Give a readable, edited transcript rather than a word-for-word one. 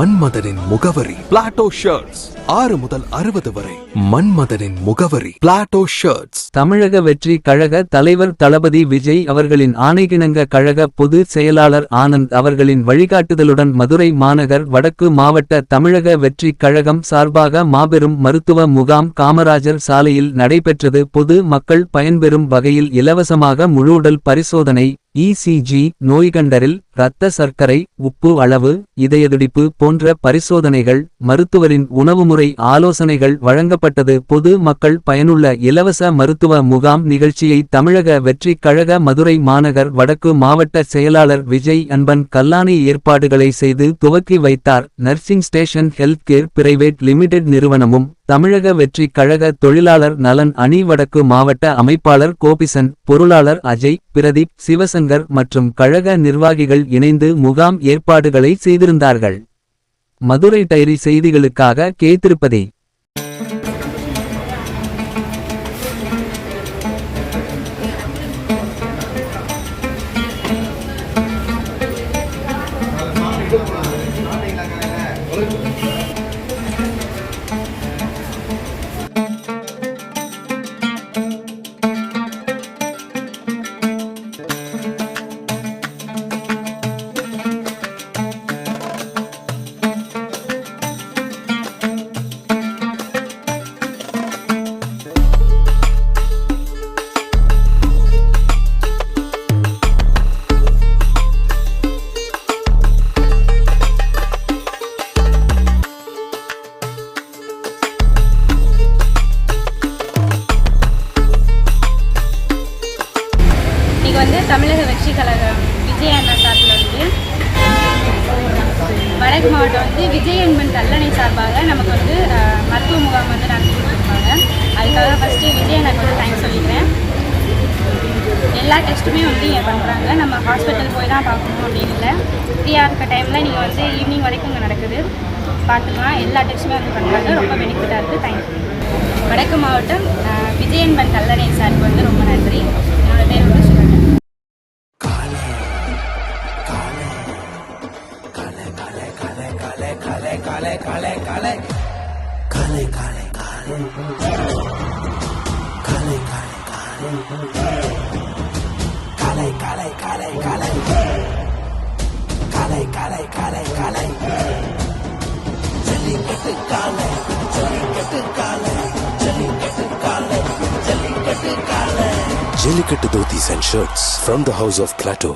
மன்மதனின் முகவரி Plato shirts. 6 முதல் 60 வரை. மன்மதனின் முகவரி பிளாட்டோ ஷர்ட்ஸ். தமிழக வெற்றி கழக தலைவர் தளபதி விஜய் அவர்களின் ஆணைக்கிணங்க கழக பொதுச் செயலாளர் ஆனந்த் அவர்களின் வழிகாட்டுதலுடன் மதுரை மாநகர் வடக்கு மாவட்ட தமிழக வெற்றி கழகம் சார்பாக மாபெரும் மருத்துவ முகாம் காமராஜர் சாலையில் நடைபெற்றது. பொது மக்கள் பயன்பெறும் வகையில் இலவசமாக முழுஉடல் பரிசோதனை, இசிஜி, நோய்கண்டறில், இரத்த சர்க்கரை, உப்பு அளவு, இதயதுடிப்பு போன்ற பரிசோதனைகள், மருத்துவரின் உணவுமுறை ஆலோசனைகள் வழங்கப்பட்டது. பொது மக்கள் பயனுள்ள இலவச மருத்துவ முகாம் நிகழ்ச்சியை தமிழக வெற்றி கழக மதுரை மாநகர் வடக்கு மாவட்ட செயலாளர் விஜய் அன்பன் கல்லாணி ஏற்பாடுகளை செய்து துவக்கி வைத்தார். Nursing station health care private limited நிறுவனமும் தமிழக வெற்றி கழக தொழிலாளர் நலன் அணி வடக்கு மாவட்ட அமைப்பாளர் கோபிசன், பொருளாளர் அஜய், பிரதீப், சிவசங்கர் மற்றும் கழக நிர்வாகிகள் இணைந்து முகாம் ஏற்பாடுகளை செய்திருந்தார்கள். மதுரை டைரி செய்திகளுக்காக கே. திருப்பதி. தமிழக வெற்றி கழகம் விஜய் அண்ணா சார்பில் வடக்கு மாவட்டம் விஜய் அன்பன் கல்லணை சார்பாக நமக்கு மருத்துவ முகாம் நடத்தி கொடுத்துருப்பாங்க. அதுக்காக ஃபஸ்ட்டு விஜய் அண்ணாக்கு தேங்க்ஸ் சொல்லிக்கிறேன். எல்லா டெஸ்ட்டுமே இங்கே பண்ணுறாங்க. நம்ம ஹாஸ்பிட்டல் போய் தான் பார்க்கணும் அப்படின்னு இல்லை. ஃப்ரீயாக இருக்க டைமில் நீங்கள் ஈவினிங் வரைக்கும் இங்கே நடக்குது, பார்த்துக்கலாம். எல்லா டெஸ்ட்டுமே பண்ணுறாங்க. ரொம்ப பெனிஃபிட்டாக இருக்குது. தேங்க்யூ. வடக்கு மாவட்டம் விஜய் அன்பன் கல்லணை சாருக்கு ரொம்ப நன்றி. என்னோட பேர் Jellicate Dhotis and shirts from the house of Plateau.